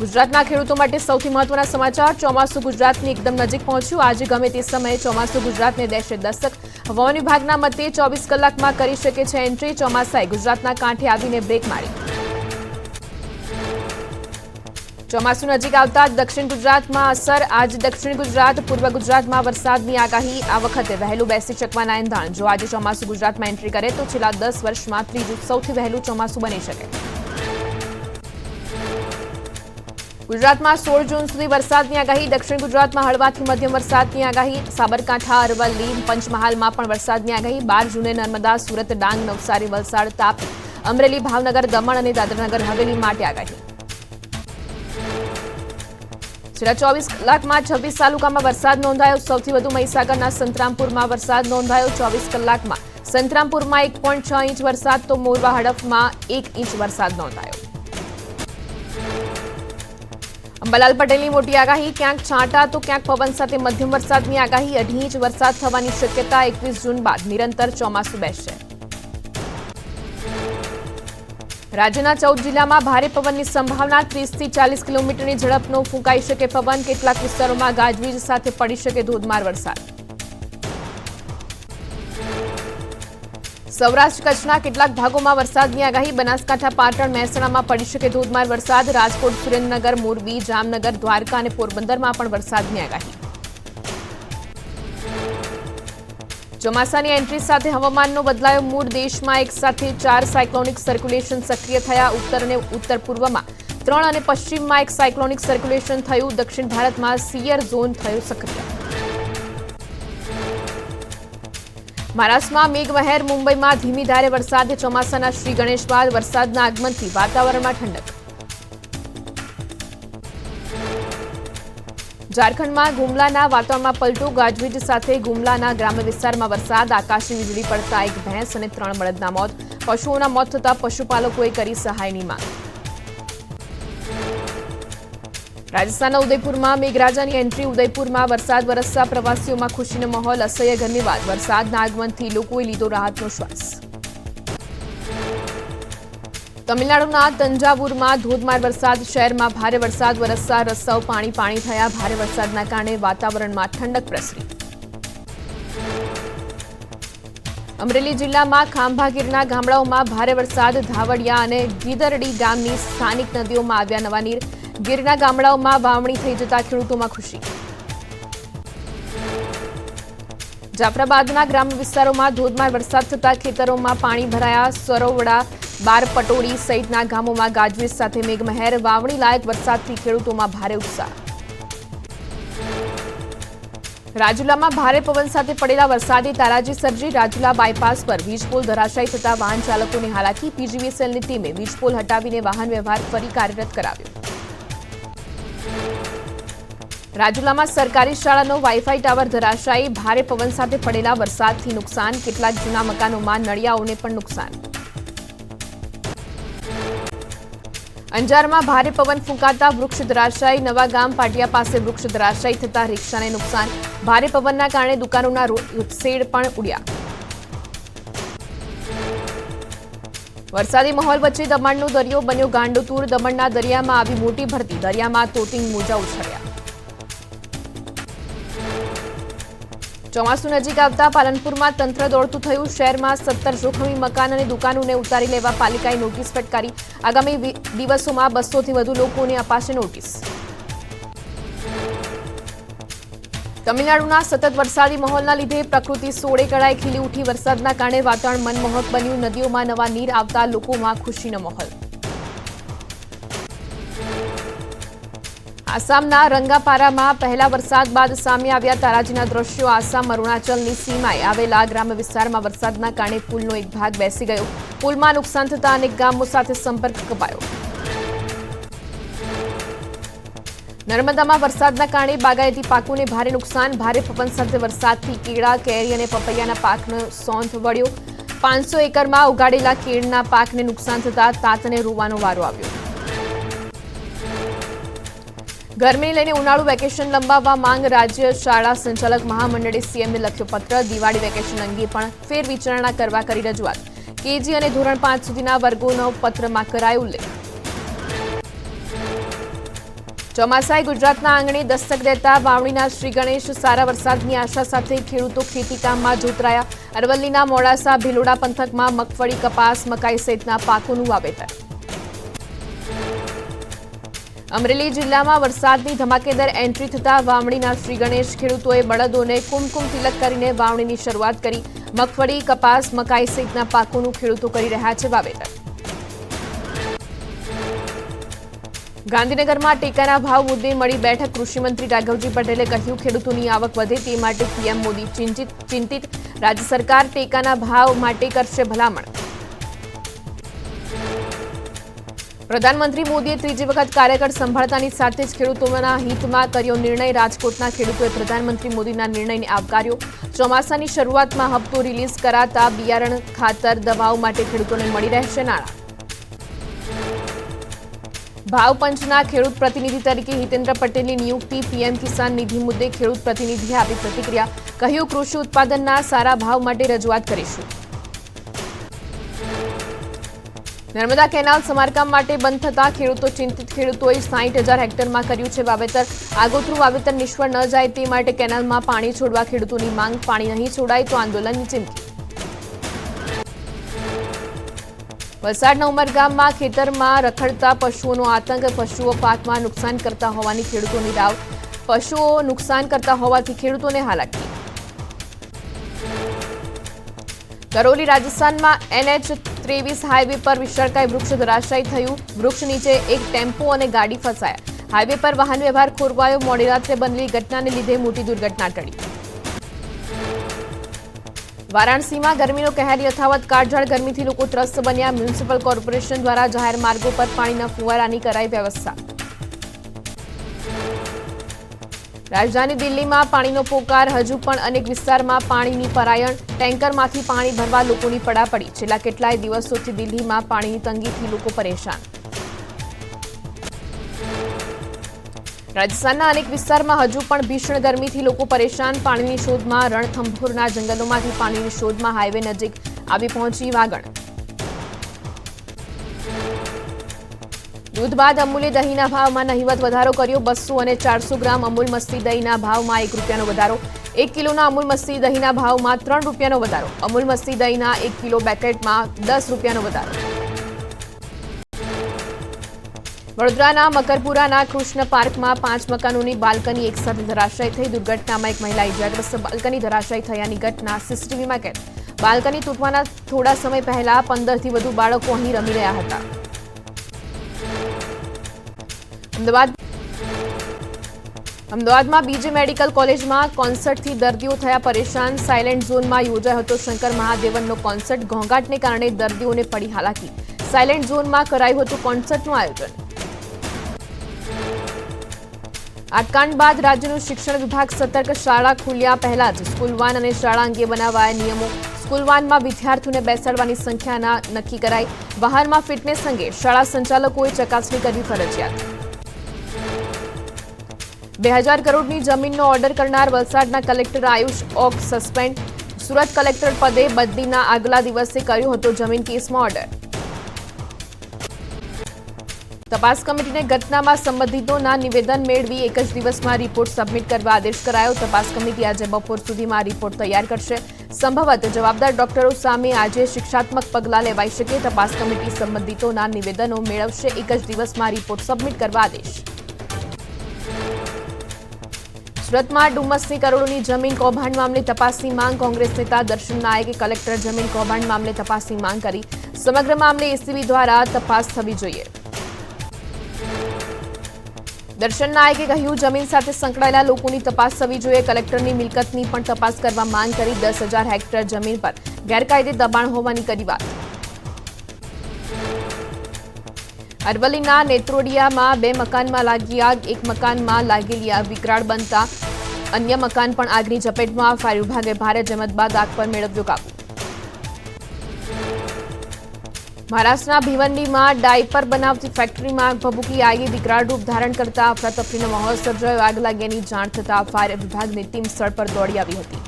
ગુજરાતના ખેડૂતો માટે સૌથી મહત્વના સમાચાર ચોમાસું ગુજરાતની એકદમ નજીક પહોંચ્યું આજે ગમે તે સમયે ચોમાસું ગુજરાતને દેશે દસ્તક હવામાન વિભાગના મતે 24 કલાકમાં કરી શકે છે એન્ટ્રી ચોમાસાએ ગુજરાતના કાંઠે આવીને બ્રેક મારી ચોમાસું નજીક આવતા દક્ષિણ ગુજરાતમાં અસર આજ દક્ષિણ ગુજરાત પૂર્વ ગુજરાતમાં વરસાદની આગાહી આ વખતે વહેલું બેસી શકવાના એંધાણ જો આજે ચોમાસું ગુજરાતમાં એન્ટ્રી કરે તો છેલ્લા 10 વર્ષમાં ત્રીજું સૌથી વહેલું ચોમાસું બની શકે ગુજરાતમાં 16 જૂન સુધી વરસાદની આગાહી દક્ષિણ ગુજરાતમાં હળવાથી મધ્યમ વરસાદની આગાહી સાબરકાંઠા અરવલ્લી પંચમહાલમાં પણ વરસાદની આગાહી 12 જૂને નર્મદા સુરત ડાંગ નવસારી વલસાડ તાપી અમરેલી ભાવનગર દમણ અને દાદરાનગર હવેલી માટે આગાહી છેલ્લા 24 કલાકમાં 26 તાલુકામાં વરસાદ નોંધાયો સૌથી વધુ મહીસાગરના સંતરામપુરમાં વરસાદ નોંધાયો 24 કલાકમાં સંતરામપુરમાં 1.6 ઇંચ વરસાદ તો મોરવા હડફમાં 1 ઇંચ વરસાદ નોંધાયો અંબાલાલ પટેલની મોટી આગાહી ક્યાંક છાંટા તો ક્યાંક પવન સાથે મધ્યમ વરસાદની આગાહી 2.5 ઇંચ વરસાદ થવાની શક્યતા 21 જૂન બાદ નિરંતર ચોમાસું બેસશે રાજ્યના 14 જિલ્લામાં ભારે પવનની સંભાવના 30 થી 40 કિલોમીટરની ઝડપનો ફૂંકાઈ શકે પવન કેટલાક વિસ્તારોમાં ગાજવીજ સાથે પડી શકે ધોધમાર વરસાદ સૌરાષ્ટ્ર કચ્છના કેટલાક ભાગોમાં વરસાદની આગાહી બનાસકાંઠા પાટણ મહેસાણામાં પડી શકે ધોધમાર વરસાદ રાજકોટ સુરેન્દ્રનગર મોરબી જામનગર દ્વારકા અને પોરબંદરમાં પણ વરસાદની આગાહી ચોમાસાની એન્ટ્રી સાથે હવામાનનો બદલાયો મૂડ દેશમાં એક સાથે 4 સાયક્લોનિક સર્ક્યુલેશન સક્રિય થયા ઉત્તર અને ઉત્તર પૂર્વમાં 3 અને પશ્ચિમમાં એક સાયક્લોનિક સર્ક્યુલેશન થયું દક્ષિણ ભારતમાં સિયર ઝોન થયો સક્રિય મહારાષ્ટ્રમાં મેઘમહેર મુંબઈમાં ધીમી ધારે વરસાદ ચોમાસાના શ્રી ગણેશ બાદ વરસાદના આગમનથી વાતાવરણમાં ઠંડક ઝારખંડમાં ગુમલાના વાતાવરણમાં પલટો ગાજવીજ સાથે ગુમલાના ગ્રામ્ય વિસ્તારમાં વરસાદ આકાશી વીજળી પડતા એક ભેંસ અને 3 બળદના મોત પશુઓના મોત થતા પશુપાલકોએ કરી સહાયની માંગ રાજસ્થાનના ઉદયપુરમાં મેઘરાજાની એન્ટ્રી ઉદયપુરમાં વરસાદ વરસતા પ્રવાસીઓમાં ખુશીનો માહોલ અસહ્ય ગરમી બાદ વરસાદના આગમનથી લોકોએ લીધો રાહતનો શ્વાસ તમિલનાડુના તંજાવુરમાં ધોધમાર વરસાદ શહેરમાં ભારે વરસાદ વરસતા રસ્તાઓ પાણી થયા ભારે વરસાદના કારણે વાતાવરણમાં ઠંડક પ્રસરી અમરેલી જિલ્લામાં ખાંભાગીરના ગામડાઓમાં ભારે વરસાદ ધાવડિયા અને ગીદરડી ગામની સ્થાનિક નદીઓમાં આવ્યા નવા નીર ગીરના ગામડાઓમાં વાવણી થઈ જતા ખેડૂતોમાં ખુશી જાફરાબાદના ગ્રામ્ય વિસ્તારોમાં ધોધમાર વરસાદ થતા ખેતરોમાં પાણી ભરાયા સરોવડા બાર પટોળી સહિતના ગામોમાં ગાજવીજ સાથે મેઘમહેર વાવણી લાયક વરસાદથી ખેડૂતોમાં ભારે ઉત્સાહ રાજુલામાં ભારે પવન સાથે પડેલા વરસાદે તારાજી સર્જી રાજુલા બાયપાસ પર વીજપોલ ધરાશાયી થતા વાહન ચાલકોને હાલાકી પીજીવીસીએલની ટીમે વીજપોલ હટાવીને વાહન વ્યવહાર ફરી કાર્યરત કરાવ્યો રાજુલામાં સરકારી શાળાનો વાઈફાઈ ટાવર ધરાશાયી ભારે પવન સાથે પડેલા વરસાદથી નુકસાન કેટલાક જૂના મકાનોમાં નળિયાઓને પણ નુકસાન અંજારમાં ભારે પવન ફૂંકાતા વૃક્ષ ધરાશાયી નવા ગામ પાટિયા પાસે વૃક્ષ ધરાશાયી થતા રિક્ષાને નુકસાન ભારે પવનના કારણે દુકાનોના શેડ પણ ઉડ્યા વરસાદી માહોલ વચ્ચે દમણનો દરિયો બન્યો ગાંડોતુર દમણના દરિયામાં આવી મોટી ભરતી દરિયામાં તોટિંગ મોજા ઉછળ્યા ચોમાસું નજીક આવતા પાલનપુરમાં તંત્ર દોડતું થયું શહેરમાં 17 જોખમી મકાન અને દુકાનોને ઉતારી લેવા પાલિકાએ નોટિસ ફટકારી આગામી દિવસોમાં 200 થી વધુ લોકોને અપાશે નોટિસ તમિલનાડુના સતત વરસાદી માહોલના લીધે પ્રકૃતિ સોળે કળાએ ખીલી ઉઠી વરસાદના કારણે વાતાવરણ મનમોહક બન્યું નદીઓમાં નવા નીર આવતા લોકોમાં ખુશીનો માહોલ આસામના રંગાપારામાં પહેલા વરસાદ બાદ સામે આવ્યા તારાજીના દ્રશ્યો આસામ અરુણાચલની સીમાએ આવેલા ગ્રામ્ય વિસ્તારમાં વરસાદના કારણે પુલનો એક ભાગ બેસી ગયો પુલમાં નુકસાન થતા અનેક ગામો સાથે સંપર્ક કપાયો નર્મદામાં વરસાદના કારણે બાગાયતી પાકોને ભારે નુકસાન ભારે પવન સાથે વરસાદથી કેળા કેરી અને પપૈયાના પાકનો સોંધ વળ્યો 500 એકરમાં ઉગાડેલા કેળના પાકને નુકસાન થતા તાતને રોવાનો વારો આવ્યો ગરમીને લઈને ઉનાળુ વેકેશન લંબાવવા માંગ રાજ્ય શાળા સંચાલક મહામંડળે સીએમને લખ્યો પત્ર દિવાળી વેકેશન અંગે પણ ફેરવિચારણા કરવા કરી રજૂઆત કેજી અને ધોરણ 5 સુધીના વર્ગોનો પત્રમાં કરાયો ઉલ્લેખ ચોમાસાએ ગુજરાતના આંગણે દસ્તક દેતા વાવણીના શ્રી ગણેશ સારા વરસાદની આશા સાથે ખેડૂતો ખેતીકામમાં જોતરાયા. અરવલ્લીના મોડાસા ભિલોડા પંથકમાં મગફળી, કપાસ, મકાઈ સહિતના પાકોનું વાવેતર. અમરેલી જિલ્લામાં વરસાદની ધમાકેદાર એન્ટ્રી થતા વાવણીના શ્રી ગણેશ ખેડૂતોએ બળદોને કુમકુમ તિલક કરીને વાવણીની શરૂઆત કરી. મગફળી, કપાસ, મકાઈ સહિતના પાકોનું ખેડૂતો કરી રહ્યા છે વાવેતર. ગાંધીનગરમાં ટેકાના ભાવ મુદ્દે મળી બેઠક. કૃષિમંત્રી રાઘવજી પટેલે કહ્યું, ખેડૂતોની આવક વધે તે માટે પીએમ મોદી ચિંતિત. રાજ્ય સરકાર ટેકાના ભાવ માટે કરશે ભલામણ. પ્રધાનમંત્રી મોદીએ ત્રીજી વખત કાર્યકર સંભાળતાની સાથે જ ખેડૂતોના હિતમાં કર્યો નિર્ણય. રાજકોટના ખેડૂતોએ પ્રધાનમંત્રી મોદીના નિર્ણયને આવકાર્યો. ચોમાસાની શરૂઆતમાં હપ્તો રિલીઝ કરાતા બિયારણ, ખાતર, દવાઓ માટે ખેડૂતોને મળી રહેશે નાણાં. ભાવ પંચના ખેડૂત પ્રતિનિધિ તરીકે હિતેન્દ્ર પટેલની નિયુક્તિ. પીએમ કિસાન નિધિ મુદ્દે ખેડૂત પ્રતિનિધિએ આપી પ્રતિક્રિયા. કહ્યું, કૃષિ ઉત્પાદનના સારા ભાવ માટે રજૂઆત કરીશું. નર્મદા કેનાલ સમારકામ માટે બંધ થતા ખેડૂતો ચિંતિત. ખેડૂતોએ 60,000 હેક્ટરમાં કર્યું છે વાવેતર. આગોતરું વાવેતર નિષ્ફળ ન જાય તે માટે કેનાલમાં પાણી છોડવા ખેડૂતોની માંગ. પાણી નહીં છોડાય તો આંદોલનની ચીમકી. વલસાડના ઉમરગામમાં ખેતરમાં રખડતા પશુઓનો આતંક. પશુઓ પાકમાં નુકસાન કરતા હોવાની ખેડૂતોની રાવ. પશુઓ નુકસાન કરતા હોવાથી ખેડૂતોને હાલાકી. કરોલી રાજસ્થાનમાં NH-23 હાઈવે પર વિશાળકાય વૃક્ષ ધરાશાયી થયું. વૃક્ષ નીચે એક ટેમ્પો અને ગાડી ફસાયા. હાઈવે પર વાહન વ્યવહાર ખોરવાયો. મોડી રાત્રે બનેલી ઘટનાને લીધે મોટી દુર્ઘટના ટળી. વારાણસીમાં ગરમીનો કહેર યથાવત. કાળઝાળ ગરમીથી લોકો ત્રસ્ત બન્યા. મ્યુનિસિપલ કોર્પોરેશન દ્વારા જાહેર માર્ગો પર પાણીના ફુવારાની કરાઈ વ્યવસ્થા. રાજધાની દિલ્હીમાં પાણીનો પોકાર. હજુ પણ અનેક વિસ્તારમાં પાણીની પરાયણ. ટેન્કરમાંથી પાણી ભરવા લોકોની પડાપડી. છેલ્લા કેટલાય દિવસોથી દિલ્હીમાં પાણીની તંગીથી લોકો પરેશાન. રાજસ્થાનના અનેક વિસ્તારમાં હજુ પણ ભીષણ ગરમીથી લોકો પરેશાન. પાણીની શોધમાં. રણથંભોરના જંગલોમાંથી પાણીની શોધમાં હાઈવે નજીક આવી પહોંચી વાગણ. દૂધ બાદ અમૂલે દહીંના ભાવમાં નહિવત વધારો કર્યો. 200 અને 400 ગ્રામ અમૂલ મસ્તી દહીંના ભાવમાં ₹1 વધારો. 1 કિલોના અમૂલ મસ્તી દહીંના ભાવમાં ₹3 વધારો. અમૂલ મસ્તી દહીંના 1 કિલો પેકેટમાં ₹10 વધારો. વડોદરાના મકરપુરાના કૃષ્ણ પાર્કમાં 5 મકાનોની બાલ્કની એકસાથે ધરાશાયી થઈ. દુર્ઘટનામાં એક મહિલા ઇજાગ્રસ્ત. બાલ્કની ધરાશાયી થયાની ઘટના સીસીટીવીમાં કેદ. બાલ્કની તૂટવાના થોડા સમય પહેલા 15થી વધુ બાળકો અહીં રમી રહ્યા હતા. અમદાવાદમાં બીજી મેડિકલ કોલેજમાં કોન્સર્ટથી દર્દીઓ થયા પરેશાન. સાયલેન્ટ ઝોનમાં યોજાયો હતો શંકર મહાદેવનનો કોન્સર્ટ. ઘોંઘાટને કારણે દર્દીઓને પડી હાલાકી. સાયલેન્ટ ઝોનમાં કરાયું હતું કોન્સર્ટનું આયોજન. આટકાંડ બાદ રાજ્યનું શિક્ષણ વિભાગ સતર્ક. શાળા ખુલ્યા પહેલા જ સ્કૂલ વાન અને શાળા અંગે બનાવાયા નિયમો. સ્કૂલ વાનમાં વિદ્યાર્થીઓને બેસાડવાની સંખ્યા નક્કી કરાઈ. વાહનમાં ફિટનેસ અંગે શાળા સંચાલકોએ ચકાસણી કરવી ફરજિયાત. 2000 કરોડની જમીનનો ઓર્ડર કરનાર વલસાડના collector Ayush Oak suspend. Surat collector પદે બદલીના આગલા દિવસે કર્યો હતો જમીન કેસમાં ઓર્ડર. તપાસ કમિટીને ઘટનામાં સંબંધિતોના નિવેદન મેળવી એક જ દિવસમાં રિપોર્ટ સબમિટ કરવા આદેશ કરાયો. તપાસ કમિટી આજે બપોર સુધીમાં રિપોર્ટ તૈયાર કરશે. સંભવત જવાબદાર ડોક્ટરો સામે આજે શિક્ષાત્મક પગલાં લેવાઈ શકે. તપાસ કમિટી સંબંધિતોના નિવેદનો મેળવશે. એક જ દિવસમાં રિપોર્ટ સબમિટ કરવા આદેશ. સુરતમાં ડુમસની કરોડોની જમીન કૌભાંડ મામલે તપાસની માંગ. કોંગ્રેસ નેતા દર્શન નાયકે કલેક્ટર જમીન કૌભાંડ મામલે તપાસની માંગ કરી. સમગ્ર મામલે એસીબી દ્વારા તપાસ થવી જોઈએ. દર્શન નાયકે કહ્યું, જમીન સાથે સંકળાયેલા લોકોની તપાસ થવી જોઈએ. કલેક્ટરની મિલકતની પણ તપાસ કરવા માંગ કરી. 10,000 હેક્ટર જમીન પર ગેરકાયદે દબાણ હોવાની કરી વાત. અરવલ્લીના નેત્રોડિયામાં 2 મકાનમાં લાગી આગ. એક મકાનમાં લાગેલી આગ વિકરાળ બનતા અન્ય મકાન પણ આગની ઝપેટમાં. ફાયર વિભાગે ભારે જહેમત બાદ આગ પર મેળવ્યો કાબુ. મહારાષ્ટ્રના ભિવંડીમાં ડાયપર બનાવતી ફેક્ટરીમાં આગ ભભૂકી. આગે વિકરાળ રૂપ ધારણ કરતા અફરાતફરીનો માહોલ સર્જાયો. આગ લાગ્યાની જાણ થતા ફાયર વિભાગની ટીમ સ્થળ પર દોડી આવી હતી.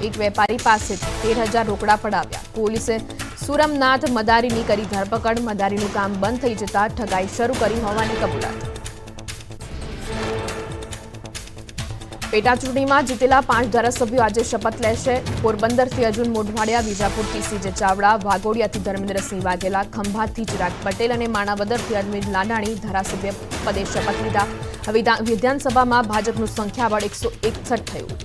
એક વેપારી પાસે 13,000 રોકડા પડાવ્યા. પોલીસે સુરમનાથ મદારીની કરી ધરપકડ. મદારીનું કામ બંધ થઈ જતા ઠગાઈ શરૂ કરી હોવાની કબૂલાત. પેટા ચૂંટણીમાં જીતેલા 5 ધારાસભ્યો આજે શપથ લેશે. પોરબંદરથી અર્જુન મોઢવાડિયા, વિજાપુરથી સીજે ચાવડા, વાઘોડિયાથી ધર્મેન્દ્રસિંહ વાઘેલા, ખંભાતથી ચિરાગ પટેલ અને માણાવદરથી અરવિંદ લાડાણી ધારાસભ્ય પદે શપથ લીધા. હવે વિધાનસભામાં ભાજપનું સંખ્યાબળ 161 થયું.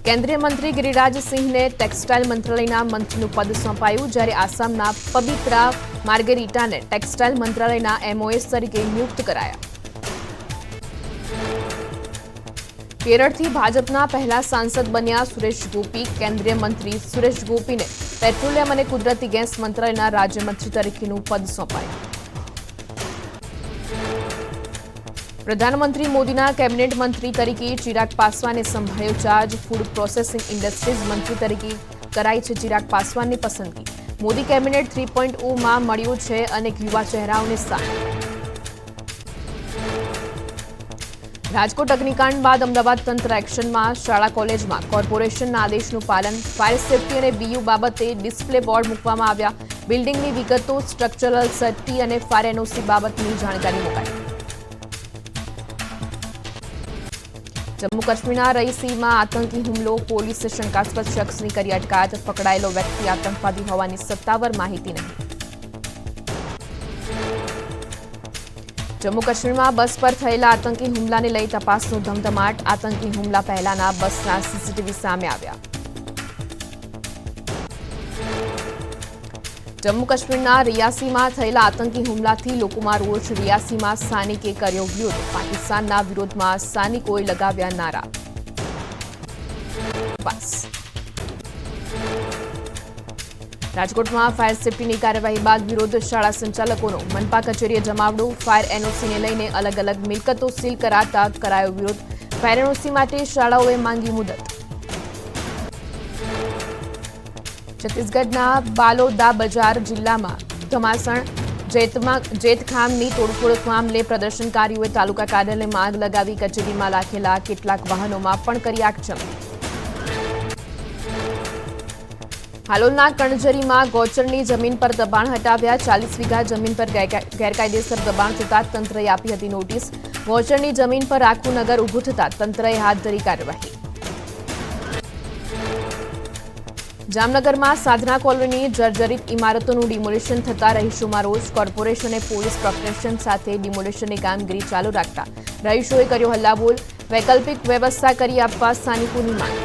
કેન્દ્રીય મંત્રી ગિરિરાજસિંહને ટેક્સટાઇલ મંત્રાલયના મંત્રીનું પદ સોંપાયું, જ્યારે આસામના પબિત્રા માર્ગેરીટાને ટેક્સટાઇલ મંત્રાલયના એમઓએસ તરીકે નિયુક્ત કરાયા. કેરળથી ભાજપના પહેલા સાંસદ બન્યા સુરેશ ગોપી. કેન્દ્રીય મંત્રી સુરેશ ગોપીને પેટ્રોલિયમ અને કુદરતી ગેસ મંત્રાલયના રાજ્યમંત્રી તરીકેનું પદ સોંપાયું. પ્રધાનમંત્રી મોદીના કેબિનેટ મંત્રી તરીકે ચિરાગ પાસવાને સંભાળ્યો ચાર્જ. ફૂડ પ્રોસેસિંગ ઇન્ડસ્ટ્રીઝ મંત્રી તરીકે કરાઈ છે ચિરાગ પાસવાનની પસંદગી. મોદી કેબિનેટ 3.0માં મળ્યું છે અનેક યુવા ચહેરાઓને સ્થાન. રાજકોટ અગ્નિકાંડ બાદ અમદાવાદ તંત્ર એક્શનમાં. શાળા કોલેજમાં કોર્પોરેશનના આદેશનું પાલન. ફાયર સેફટી અને બીયુ બાબતે ડિસ્પ્લે બોર્ડ મૂકવામાં આવ્યા. બિલ્ડિંગની વિગતો, સ્ટ્રક્ચરલ સેફટી અને ફાયર એનઓસી બાબતની જાણકારી મુકાઈ. જમ્મુ કાશ્મીરના રઈસીમાં આતંકી હુમલો. પોલીસે શંકાસ્પદ શખ્સની કરી અટકાયત. પકડાયેલો વ્યક્તિ આતંકવાદી હોવાની સત્તાવાર માહિતી નહીં. જમ્મુ કાશ્મીરમાં બસ પર થયેલા આતંકી હુમલાને લઈ તપાસનો ધમધમાટ. આતંકી હુમલા પહેલાના બસના સીસીટીવી સામે આવ્યા. જમ્મુ કાશ્મીરના રિયાસીમાં થયેલા આતંકી હુમલાથી લોકોમાં રોષ. રિયાસીમાં સ્થાનિકે કર્યો વિરોધ. પાકિસ્તાનના વિરોધમાં સ્થાનિકોએ લગાવ્યા નારા. રાજકોટમાં ફાયર સેફટીની કાર્યવાહી બાદ વિરોધ. શાળા સંચાલકોનો મનપા કચેરીએ જમાવડો. ફાયર એનઓસીને લઈને અલગ અલગ મિલકતો સીલ કરાતા કરાયો વિરોધ. ફાયર એનઓસી માટે શાળાઓએ માંગી મુદત. છત્તીસગઢના બાલોદા બજાર જિલ્લામાં ધમાસણ જેતખામની તોડફોડ મામલે પ્રદર્શનકારીઓએ તાલુકા કાર્યાલયમાં આગ લગાવી. કચેરીમાં રાખેલા કેટલાક વાહનોમાં પણ કરી આગચંપી. હાલોલના કણજરીમાં ગૌચરની જમીન પર દબાણ હટાવ્યા. 40 વીઘા જમીન પર ગેરકાયદેસર દબાણ થતા તંત્રએ આપી હતી નોટિસ. ગૌચરની જમીન પર આખું નગર ઊભું થતા તંત્રએ હાથ ધરી કાર્યવાહી. જામનગરમાં સાધના કોલોની જર્જરિત ઇમારતોનું ડિમોલિશન થતા રહીશોમાં રોષ. કોર્પોરેશન અને પોલીસ પ્રોટેક્શન સાથે ડિમોલિશનની કામગીરી ચાલુ રાખતા રહીશોએ કર્યો હલ્લાબોલ. વૈકલ્પિક વ્યવસ્થા કરી આપવા સ્થાનિકોની માંગ.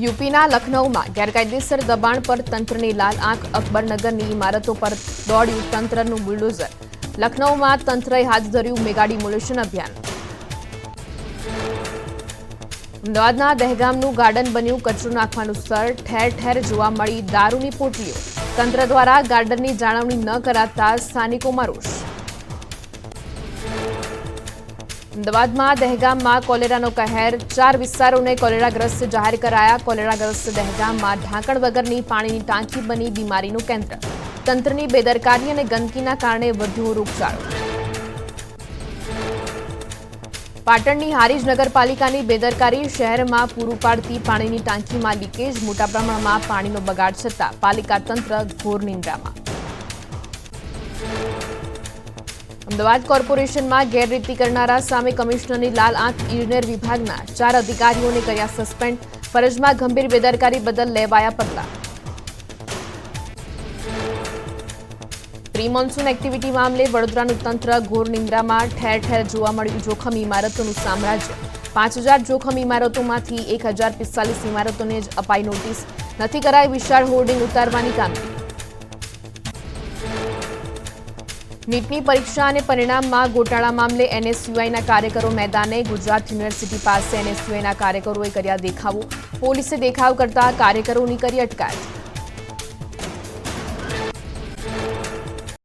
યુપીના લખનૌમાં ગેરકાયદેસર દબાણ પર તંત્રની લાલ આંખ. અકબરનગરની ઇમારતો પર દોડ્યું તંત્રનું બુલડોઝર. લખનૌમાં તંત્રએ હાથ ધર્યું મેગા ડિમોલિશન અભિયાન. અમદાવાદના દહેગામનું ગાર્ડન બન્યું કચરો નાખવાનું સ્થળ. ઠેર ઠેર જોવા મળી દારૂની પોટલીઓ. તંત્ર દ્વારા ગાર્ડનની જાળવણી ન કરાતા સ્થાનિકોમાં રોષ. અમદાવાદમાં દહેગામમાં કોલેરાનો કહેર. 4 વિસ્તારોને કોલેરાગ્રસ્ત જાહેર કરાયા. કોલેરાગ્રસ્ત દહેગામમાં ઢાંકણ વગરની પાણીની ટાંકી બની બીમારીનું કેન્દ્ર. તંત્રની બેદરકારી અને ગંદકીના કારણે વધ્યો રોગચાળો. પાટણની હારીજ નગરપાલિકાની બેદરકારી. શહેરમાં પૂરું પાડતી પાણીની ટાંકીમાં લીકેજ. મોટા પ્રમાણમાં પાણીનો બગાડ છતાં પાલિકા તંત્ર ઘોર નિંદ્રામાં. અમદાવાદ કોર્પોરેશનમાં ગેરરીતિ કરનારા સામે કમિશનરની લાલ આંખ. ઇજનેર વિભાગના 4 અધિકારીઓને કર્યા સસ્પેન્ડ. ફરજમાં ગંભીર બેદરકારી બદલ લેવાયા પગલાં. પ્રી મોન્સૂન એક્ટિવિટી મામલે વડોદરાનું તંત્ર ઘોર નિંદ્રામાં. ઠેર ઠેર જોવા મળ્યું જોખમ ઇમારતોનું સામ્રાજ્ય. 5000 જોખમ ઇમારતોમાંથી 1045 ઇમારતોને જ અપાઈ નોટિસ. નથી કરાઈ વિશાળ હોર્ડિંગ ઉતારવાની કામગીરી. નીટની પરીક્ષા અને પરિણામમાં ગોટાળા મામલે એનએસયુઆઈના કાર્યકરો મેદાને. ગુજરાત યુનિવર્સિટી પાસે એનએસયુઆઈના કાર્યકરોએ કર્યા દેખાવો. પોલીસે દેખાવ કરતા કાર્યકરોની કરી અટકાયત.